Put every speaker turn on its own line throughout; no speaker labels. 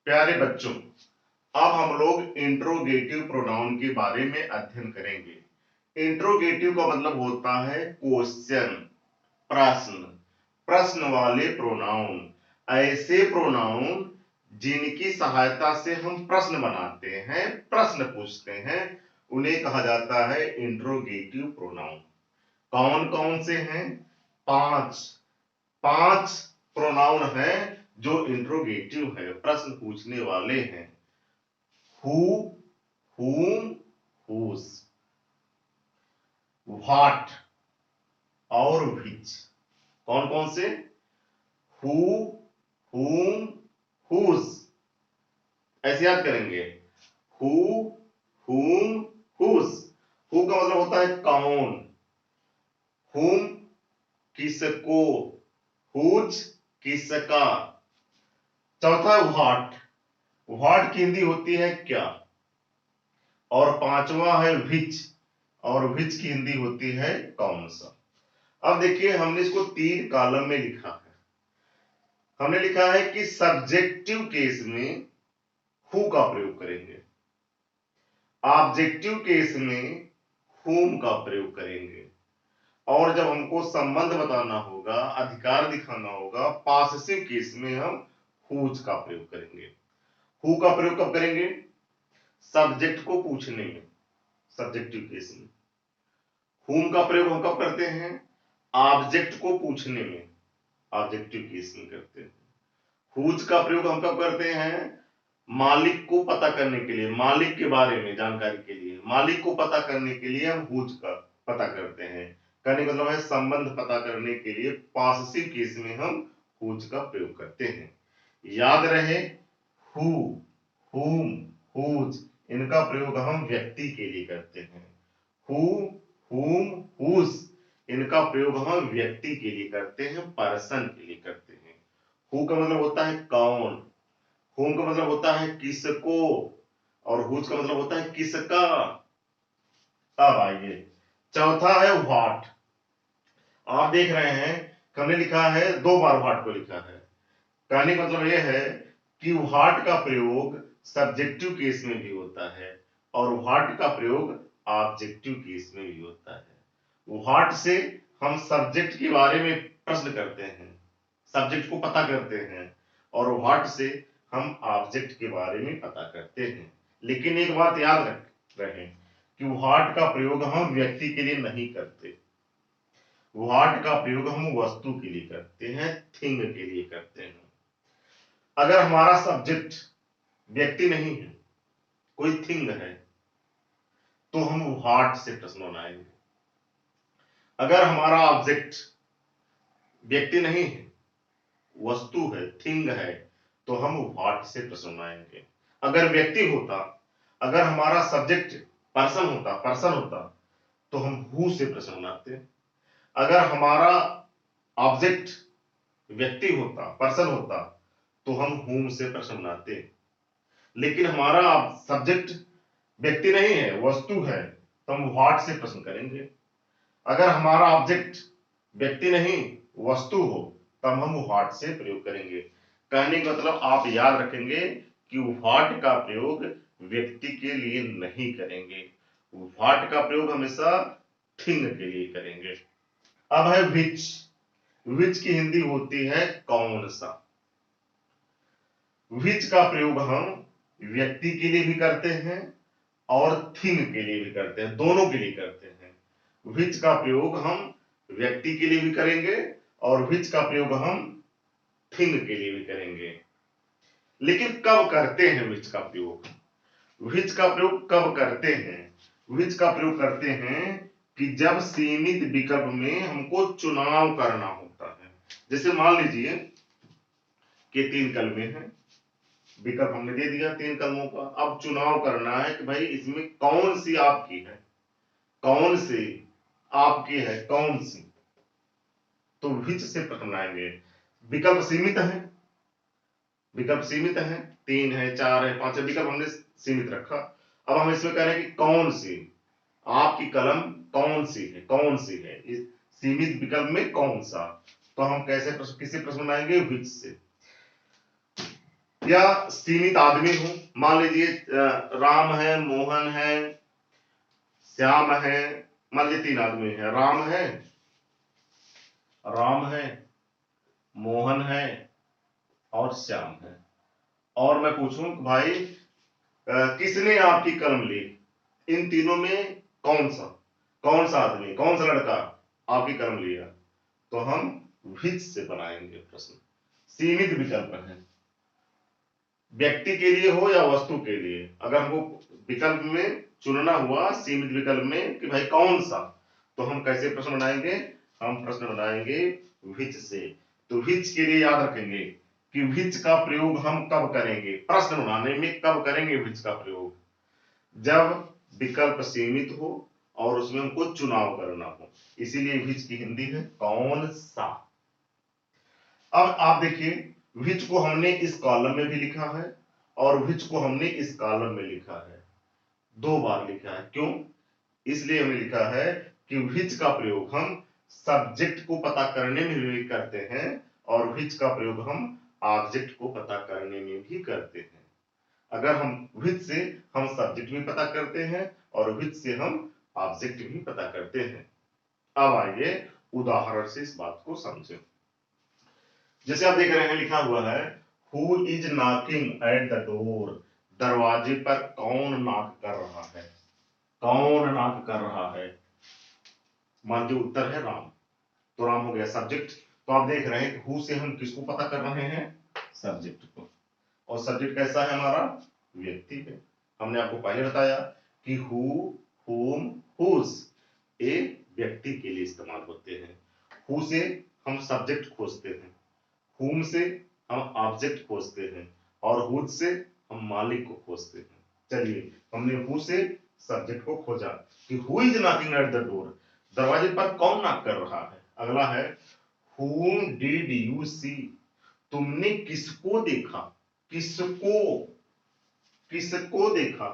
प्यारे बच्चों, अब हम लोग इंट्रोगेटिव प्रोनाउन के बारे में अध्ययन करेंगे। इंट्रोगेटिव का मतलब होता है क्वेश्चन, प्रश्न, प्रश्न वाले प्रोनाउन। ऐसे प्रोनाउन जिनकी सहायता से हम प्रश्न बनाते हैं, प्रश्न पूछते हैं, उन्हें कहा जाता है इंट्रोगेटिव प्रोनाउन। कौन कौन से हैं? पांच प्रोनाउन हैं जो इंट्रोगेटिव है, प्रश्न पूछने वाले हैं। who, whom, whose, what और which। कौन कौन से? who, whom, whose। ऐसे याद करेंगे, who, whom, whose। who का मतलब होता है कौन, whom किसको, whose किसका। चौथा है what, what की हिंदी होती है क्या। और पांचवा है which, और which की हिंदी होती है कौन सा। अब देखिए, हमने इसको 3 कॉलम में लिखा है। हमने लिखा है कि सब्जेक्टिव केस में हु का प्रयोग करेंगे, ऑब्जेक्टिव केस में whom का प्रयोग करेंगे, और जब हमको संबंध बताना होगा, अधिकार दिखाना होगा, पॉसेसिव केस में हम whose का प्रयोग करेंगे। हु का प्रयोग कब करेंगे? सब्जेक्ट को पूछने में, सब्जेक्टिव केस में। whom का प्रयोग हम कब करते हैं? ऑब्जेक्ट को पूछने में, ऑब्जेक्टिव केस में करते हैं। whose का प्रयोग हम कब करते हैं? मालिक को पता करने के लिए, मालिक के बारे में जानकारी के लिए, मालिक को पता करने के लिए हम whose का पता करते हैं। कहने का मतलब है संबंध पता करने के लिए पॉसेसिव केस में हम whose का प्रयोग करते हैं। याद रहे, who, whom, whose इनका प्रयोग हम व्यक्ति के लिए करते हैं। who, whom, whose इनका प्रयोग हम व्यक्ति के लिए करते हैं, पर्सन के लिए करते हैं। who का मतलब होता है कौन, whom का मतलब होता है किसको, और whose का मतलब होता है किसका। अब आइए, चौथा है what। आप देख रहे हैं, हमने लिखा है 2 बार what को लिखा है। कहने का मतलब यह है कि what का प्रयोग सब्जेक्टिव केस में भी होता है, और what का प्रयोग ऑब्जेक्टिव केस में भी होता है। what से हम सब्जेक्ट के बारे में प्रश्न करते हैं, सब्जेक्ट को पता करते हैं, और what से हम ऑब्जेक्ट के बारे में पता करते हैं। लेकिन एक बात याद रखें कि what का प्रयोग हम व्यक्ति के लिए नहीं करते, what का प्रयोग हम वस्तु के लिए करते हैं, थिंग के लिए करते हैं। अगर हमारा सब्जेक्ट व्यक्ति नहीं है, कोई थिंग है, तो हम what से प्रश्न बनाएंगे। अगर हमारा ऑब्जेक्ट व्यक्ति नहीं है, वस्तु है, थिंग है, तो हम what से प्रश्न बनाएंगे। अगर व्यक्ति होता, अगर हमारा सब्जेक्ट पर्सन होता, तो हम who से प्रश्न बनाते। अगर हमारा ऑब्जेक्ट व्यक्ति होता, पर्सन होता, तो हम whom से प्रश्न बनाते। लेकिन हमारा सब्जेक्ट व्यक्ति नहीं है, वस्तु है, तो हम what से प्रश्न करेंगे। अगर हमारा ऑब्जेक्ट व्यक्ति नहीं, वस्तु हो, तब हम what से प्रयोग करेंगे। कहने का मतलब आप याद रखेंगे कि what का प्रयोग व्यक्ति के लिए नहीं करेंगे, what का प्रयोग हमेशा थिंग के लिए करेंगे। अब है which की हिंदी होती है कौन सा। which का प्रयोग हम व्यक्ति के लिए भी करते हैं और थिंग के लिए भी करते हैं, दोनों के लिए करते हैं। which का प्रयोग हम व्यक्ति के लिए भी करेंगे और which का प्रयोग हम थिंग के लिए भी करेंगे। लेकिन कब करते हैं which का प्रयोग? which का प्रयोग कब करते हैं? which का प्रयोग करते हैं कि जब सीमित विकल्प में हमको चुनाव करना होता है। जैसे मान लीजिए कि 3 कलमे हैं, विकल्प हमने दे दिया 3 कलमों का, अब चुनाव करना है कि भाई इसमें कौन सी आपकी है, कौन सी आपकी है, कौन सी। तो which से प्रश्न आएंगे। विकल्प सीमित है, विकल्प सीमित है, 3 है, 4 है, 5 है, विकल्प हमने सीमित रखा। अब हम इसमें कह रहे हैं कि कौन सी आपकी कलम, कौन सी है, कौन सी है, इस सीमित विकल्प में कौन सा। तो हम कैसे किससे प्रश्न बनाएंगे? which से। या सीमित आदमी हूं, मान लीजिए राम है, मोहन है, श्याम है, मान लीजिए 3 आदमी है, राम है, मोहन है और श्याम है। और मैं पूछूं कि भाई किसने आपकी कलम ली, इन तीनों में कौन सा आदमी, कौन सा लड़का आपकी कलम लिया, तो हम विच से बनाएंगे प्रश्न। सीमित विकल्प है, व्यक्ति के लिए हो या वस्तु के लिए, अगर हमको विकल्प में चुनना हुआ सीमित विकल्प में कि भाई कौन सा, तो हम कैसे प्रश्न बनाएंगे, हम प्रश्न बनाएंगे विच से। तो विच के लिए याद रखेंगे कि विच का प्रयोग हम कब करेंगे, प्रश्न बनाने में कब करेंगे विच का प्रयोग, जब विकल्प सीमित हो और उसमें हमको चुनाव करना हो। इसीलिए विच की हिंदी है कौन सा। अब आप देखिए, विच को हमने इस कॉलम में भी लिखा है और विच को हमने इस कॉलम में लिखा है, 2 बार लिखा है। क्यों? इसलिए हमने लिखा है कि विच का प्रयोग हम सब्जेक्ट को पता करने में भी करते हैं और विच का प्रयोग हम ऑब्जेक्ट को पता करने में भी करते हैं। अगर हम विच से हम सब्जेक्ट भी पता करते हैं और विच से हम ऑब्जेक्ट भी पता करते हैं। अब आइए उदाहरण से इस बात को समझें। जैसे आप देख रहे हैं लिखा हुआ है who is knocking at the door, दरवाजे पर कौन नॉक कर रहा है, कौन नॉक कर रहा है। मान लीजिए उत्तर है राम, तो राम हो गया सब्जेक्ट। तो आप देख रहे हैं कि हु से हम किसको पता कर रहे हैं, सब्जेक्ट को, और सब्जेक्ट कैसा है हमारा, व्यक्ति है। हमने आपको पहले बताया कि हु, हुम, हुज ये व्यक्ति के लिए इस्तेमाल होते हैं। हु से हम सब्जेक्ट खोजते हैं, हुम से हम ऑब्जेक्ट खोजते हैं और हुज से हम मालिक को खोजते हैं। चलिए, हमने हु से सब्जेक्ट को खोजा कि who is knocking at the door, दरवाजे पर कौन नॉक कर रहा है। अगला है whom did you see, तुमने किसको देखा, किसको, किसको देखा।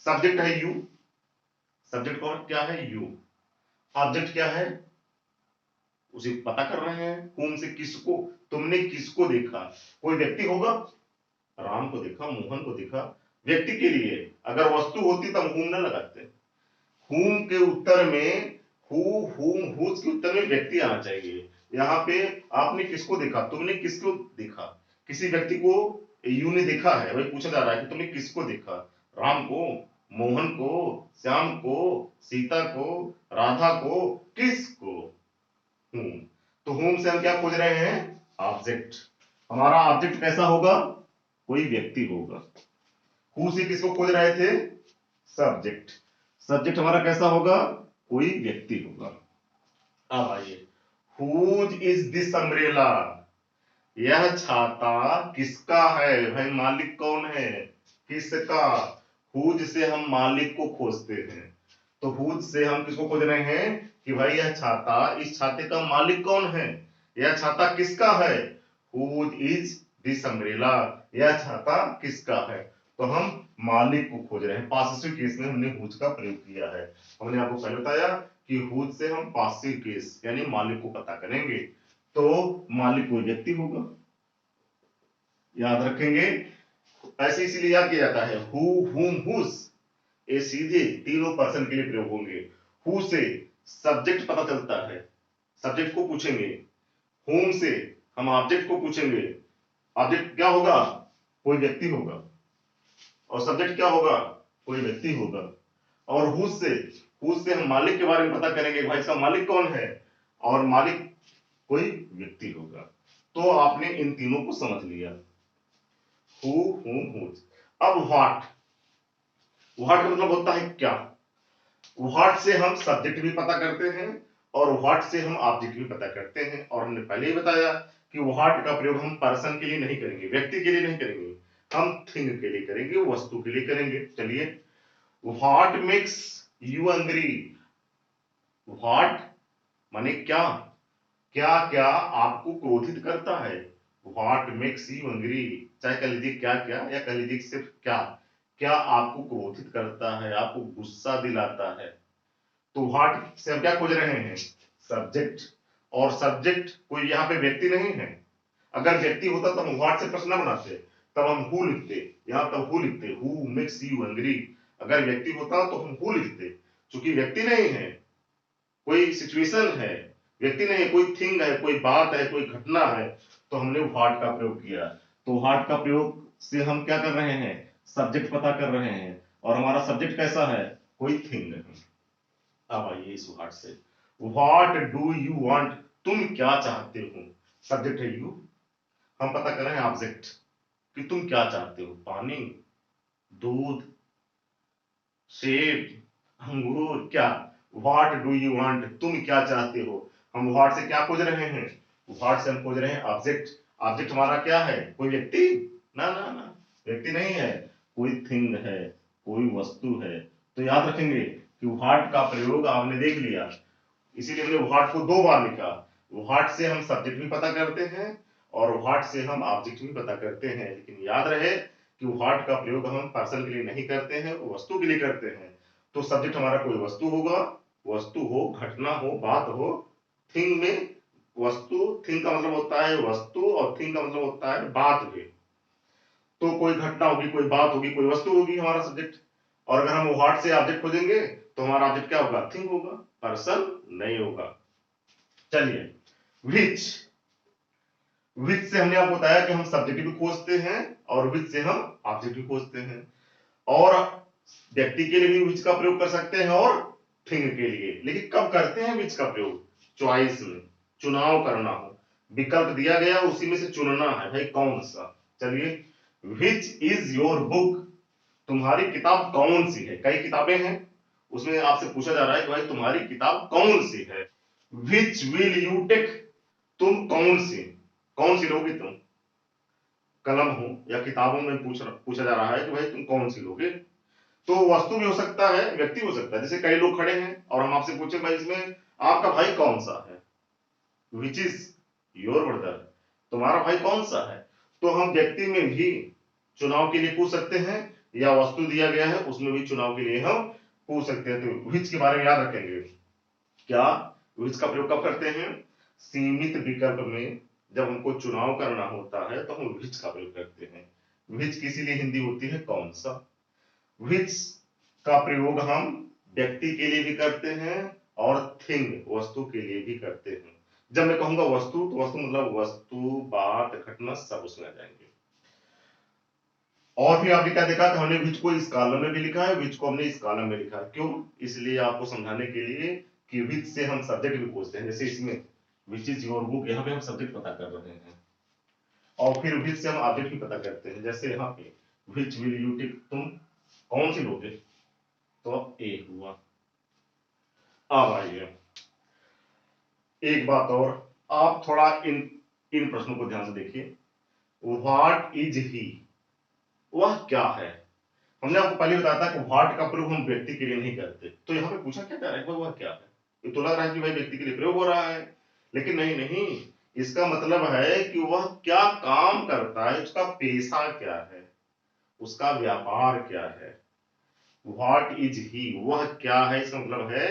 सब्जेक्ट है यू, सब्जेक्ट कौन क्या है यू, ऑब्जेक्ट क्या है, उसे पता कर रहे हैं whom से किसको, तुमने किसको देखा। कोई व्यक्ति होगा, राम को देखा, मोहन को देखा। व्यक्ति के लिए अगर वस्तु होती तो हम whom ना लगाते, whom के उत्तर में who, whom, whose के उत्तर में व्यक्ति आना चाहिए। यहाँ पे आपने किसको देखा, तुमने किसको देखा, किसी व्यक्ति को यू ने देखा है, वही पूछा जा रहा है कि तुमने किसको देखा, राम को, मोहन को, श्याम को, सीता को, राधा को, किसको, हूं। तो होम से हम क्या खोज रहे हैं, ऑब्जेक्ट। हमारा ऑब्जेक्ट कैसा होगा, कोई व्यक्ति होगा। हु से किसको खोज रहे थे, सब्जेक्ट। सब्जेक्ट हमारा कैसा होगा, कोई व्यक्ति होगा। अब आइए, हुज इज दिस अम्ब्रेला, यह छाता किसका है, भाई मालिक कौन है, किसका। हुज से हम मालिक को खोजते हैं, तो हुज से हम किसको खोज रहे हैं कि भाई यह छाता, इस छाते का मालिक कौन है, यह छाता किसका है, हुज इज दिस अम्ब्रेला, यह छाता किसका है। तो हम मालिक को खोज रहे हैं, पासिव केस में हमने हुज का प्रयोग किया है। हमने आपको पहले बताया कि हुज से हम पासिव केस यानी मालिक को पता करेंगे, तो मालिक कोई व्यक्ति होगा, याद रखेंगे। ऐसे इसीलिए याद किया जाता है हु, हुम, हुज, ये सीधे तीनों पर्सन के लिए प्रयोग होंगे। हु से सब्जेक्ट पता चलता है, सब्जेक्ट को पूछेंगे। हुम से हम ऑब्जेक्ट को पूछेंगे, ऑब्जेक्ट क्या होगा, कोई व्यक्ति होगा, और सब्जेक्ट क्या होगा, कोई व्यक्ति होगा। और हुज से हम मालिक के बारे में पता करेंगे, भाई इसका मालिक कौन है, और मालिक कोई व्यक्ति होगा। तो आपने इन तीनों को समझ लिया, हु, हुम, हुज। अब व्हाट, व्हाट मतलब होता है क्या। व्हाट से हम सब्जेक्ट भी पता करते हैं और व्हाट से हम ऑब्जेक्ट भी पता करते हैं। और हमने पहले ही बताया कि व्हाट का प्रयोग हम पर्सन के लिए नहीं करेंगे, व्यक्ति के लिए नहीं करेंगे, हम थिंग के लिए करेंगे, वस्तु के लिए करेंगे। चलिए, what makes you angry, what माने क्या, क्या क्या आपको क्रोधित करता है। व्हाट मेक्स यू एंग्री, चाहे कह लीजिए क्या क्या या कह लीजिए सिर्फ क्या, क्या आपको क्रोधित करता है, आपको गुस्सा दिलाता है। तो व्हाट से हम क्या खोज रहे हैं, सब्जेक्ट। और सब्जेक्ट कोई यहाँ पे व्यक्ति नहीं है, अगर व्यक्ति होता तो हम व्हाट से प्रश्न न बनाते, तब हम हु लिखते, यहाँ तब हु लिखते, हु मेक्स यू एंग्री। अगर व्यक्ति होता तो हम हु लिखते, क्योंकि व्यक्ति नहीं है, कोई सिचुएशन है, व्यक्ति नहीं, कोई थिंग है, कोई बात है, कोई घटना है, तो हमने व्हाट का प्रयोग किया। तो व्हाट का प्रयोग से हम क्या कर रहे हैं, सब्जेक्ट पता कर रहे हैं, और हमारा सब्जेक्ट कैसा है, कोई थिंग है। अब आइए इस व्हाट से, व्हाट डू यू वांट, तुम क्या चाहते हो, सब्जेक्ट है यू, हम पता कर रहे हैं ऑब्जेक्ट कि तुम क्या चाहते हो, पानी, दूध, सेब, अंगूर, क्या, व्हाट डू यू वांट, तुम क्या चाहते हो। हम व्हाट से क्या खोज रहे हैं, व्हाट से हम खोज रहे हैं ऑब्जेक्ट। ऑब्जेक्ट हमारा क्या है, कोई व्यक्ति, ना ना ना, व्यक्ति नहीं है, कोई थिंग है, कोई वस्तु है। तो याद रखेंगे कि व्हाट का प्रयोग आपने देख लिया, इसीलिए हमने व्हाट को 2 बार लिखा। व्हाट से हम सब्जेक्ट भी पता करते हैं और व्हाट से हम ऑब्जेक्ट भी पता करते हैं, लेकिन याद रहे कि व्हाट का प्रयोग हम पर्सन के लिए नहीं करते हैं, वो वस्तु के लिए करते हैं। तो सब्जेक्ट हमारा कोई वस्तु होगा, वस्तु हो, घटना हो, बात हो। थिंग में वस्तु, थिंग का मतलब होता है वस्तु, और थिंग का मतलब होता है बात भी। तो कोई घटना होगी, कोई बात होगी, कोई वस्तु होगी हमारा सब्जेक्ट। और अगर हम व्हाट से ऑब्जेक्ट खोजेंगे तो हमारा ऑब्जेक्ट क्या होगा, थिंग होगा, पर्सन नहीं होगा। चलिए, विच, विच से हमने आपको बताया कि हम सब्जेक्ट भी खोजते हैं और विच से हम ऑब्जेक्ट भी खोजते हैं, और व्यक्ति के लिए भी विच का प्रयोग कर सकते हैं और थिंग के लिए। लेकिन कब करते हैं विच का प्रयोग, चॉइस में, चुनाव करना हो, विकल्प दिया गया उसी में से चुनना है भाई कौन सा। चलिए, विच इज योर बुक, तुम्हारी किताब कौन सी है। कई किताबें हैं, उसमें आपसे पूछा जा रहा है कि भाई तुम्हारी किताब कौन सी है। विच विल यू टेक, तुम कौन सी लोगे तुम, कलम हो या किताबों में पूछा जा रहा है कि भाई तुम कौन सी लोगे। तो वस्तु भी हो सकता है, व्यक्ति हो सकता है। जैसे कई लोग खड़े हैं और हम आपसे पूछे भाई इसमें आपका भाई कौन सा है, विच इज योर ब्रदर, तुम्हारा भाई कौन सा है। तो हम व्यक्ति में भी चुनाव के लिए पूछ सकते हैं, या वस्तु दिया गया है उसमें भी चुनाव के लिए हम पूछ सकते हैं। तो विच के बारे में याद रखेंगे। क्या, विच का प्रयोग कब करते हैं, सीमित विकल्प में जब हमको चुनाव करना होता है तो हम विच का प्रयोग करते हैं। विच की इसीलिए हिंदी होती है कौन सा। विच का प्रयोग हम व्यक्ति के लिए भी करते हैं और थिंग, वस्तु के लिए भी करते हैं। जब मैं कहूंगा वस्तु, तो वस्तु मतलब वस्तु, बात, घटना सब उसमें आ जाएंगे। और फिर आपने क्या देखा कि हमने विच को इस कॉलम में भी लिखा है, विच को हमने इस कॉलम में लिखा है। क्यों, इसलिए आपको समझाने के लिए कि विच से हम सब्जेक्ट भी पूछते हैं। जैसे इसमें विच इज योर बुक, यहाँ पे हम सब्जेक्ट पता कर रहे हैं, और फिर विच से हम ऑब्जेक्ट भी पता करते हैं। जैसे यहाँ पे विच विल यू टेक, तुम कौन सी लोगे, तो अब ए हुआ। अब आइए एक बात और, आप थोड़ा इन इन प्रश्नों को ध्यान से देखिए। व्हाट इज ही, वह क्या है। हमने आपको पहले बताया था कि व्हाट का प्रयोग हम व्यक्ति के लिए नहीं करते। तो यहाँ पे पूछा क्या जा रहा है, वह क्या है। ये तो लग रहा है कि भाई व्यक्ति के लिए प्रयोग हो रहा है, लेकिन नहीं नहीं, इसका मतलब है कि वह क्या काम करता है, उसका पेशा क्या है, उसका व्यापार क्या है। व्हाट इज ही, वह क्या है, इसका मतलब है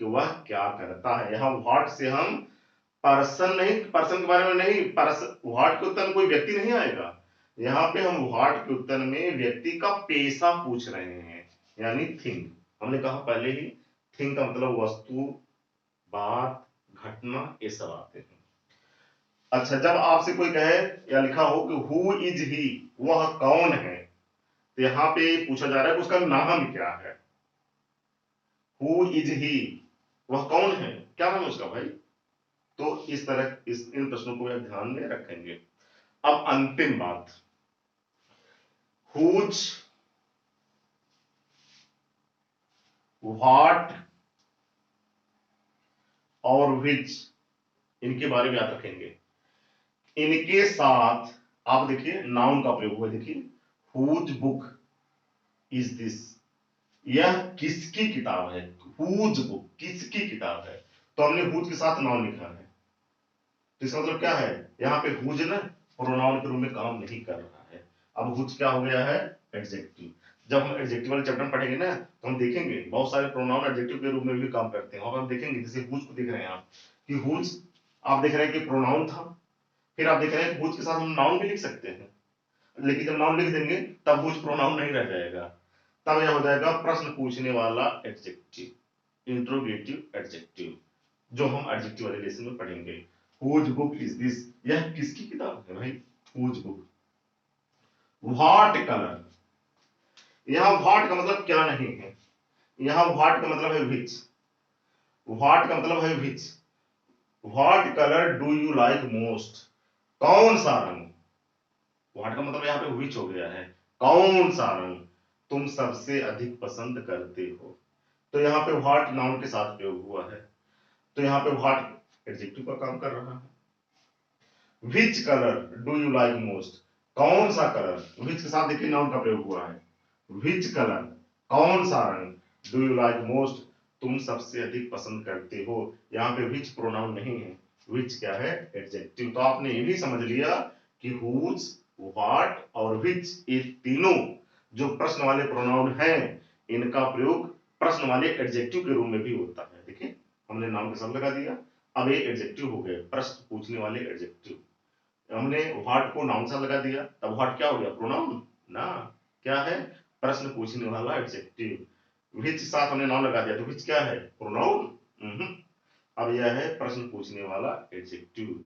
कि वह क्या करता है। यहाँ व्हाट से हम पर्सन नहीं, पर्सन के बारे में नहीं, पर्सन, व्हाट के उत्तर में कोई व्यक्ति नहीं आएगा। यहाँ पे हम व्हाट के उत्तर में व्यक्ति का पेशा पूछ रहे हैं, यानी थिंग। हमने कहा पहले ही, थिंग का मतलब वस्तु, बात, घटना, ये सब आते हैं। अच्छा, जब आपसे कोई कहे या लिखा हो कि हु इज ही, वह कौन है, तो यहाँ पे पूछा जा रहा है कि उसका नाम क्या है। हु इज ही, वह कौन है, क्या नाम है उसका भाई। तो इस तरह इन प्रश्नों को ध्यान में रखेंगे। अब अंतिम बात, हुज, व्हाट और विच, इनके बारे में याद रखेंगे। इनके साथ आप देखिए नाउन का प्रयोग हुआ, देखिए हुज बुक इज दिस, यह किसकी किताब है। हुज बुक, किसकी किताब है, तो हमने हुज के साथ नाउन लिखा है। तो इसका मतलब क्या है, यहाँ पे हुज ना प्रोनाउन के रूप में काम नहीं कर रहा है। अब हुज क्या हो गया है, एडजेक्टिव। जब हम एडजेक्टिव वाले चैप्टर में पढ़ेंगे ना, तो हम देखेंगे बहुत सारे प्रोनाउन एडजेक्टिव के रूप में भी काम करते हैं। और हम देखेंगे, जैसे हुज को देख रहे हैं आप, कि हुज आप देख रहे हैं कि प्रोनाउन था, फिर आप देख रहे हैं हुज के साथ हम नाउन भी लिख सकते हैं, लेकिन जब नाउन लिख देंगे तब हुज प्रोनाउन नहीं रह जाएगा, तब यह हो जाएगा प्रश्न पूछने वाला एडजेक्टिव, इंट्रोगेटिव एडजेक्टिव, जो हम एडजेक्टिव वाले लेसन में पढ़ेंगे। हुज बुक इज दिस, यह किसकी किताब है भाई, हुज बुक। व्हाट कलर, यहां व्हाट का मतलब क्या नहीं है, यहां व्हाट का मतलब है विच, व्हाट का मतलब है which, what colour do you like most, कौन सा रंग, व्हाट का मतलब यहाँ पे विच हो गया है, कौन सा रंग तुम सबसे अधिक पसंद करते हो। तो यहाँ पे व्हाट नाउन के साथ प्रयोग हुआ है, तो यहाँ पे व्हाट एडजेक्टिव का काम कर रहा है। Which colour do you like most, कौन सा कलर, विच के साथ देखिए नाउन का प्रयोग हुआ है, विच कलर कौन सा रंग, डू यू लाइक मोस्ट तुम सबसे अधिक पसंद करते हो। यहाँ पे विच प्रोनाउन नहीं है, विच क्या है, एडजेक्टिव। तो आपने ये भी समझ लिया कि हुज, व्हाट और विच, ये तीनों जो प्रश्न वाले प्रोनाउन हैं, इनका प्रयोग प्रश्न वाले एडजेक्टिव के रूप में भी होता है। देखिए हमने नाम के साथ लगा दिया, अब ये एडजेक्टिव हो गए, प्रश्न पूछने वाले एडजेक्टिव। हमने व्हाट को नाउन से लगा दिया, तब व्हाट क्या हो गया, प्रोनाउन ना, क्या है, प्रश्न पूछने वाला एडजेक्टिव। विच साथ हमने नाउन लगा दिया, तो विच क्या है, प्रोनाउन। अब यह है प्रश्न पूछने वाला एडजेक्टिव।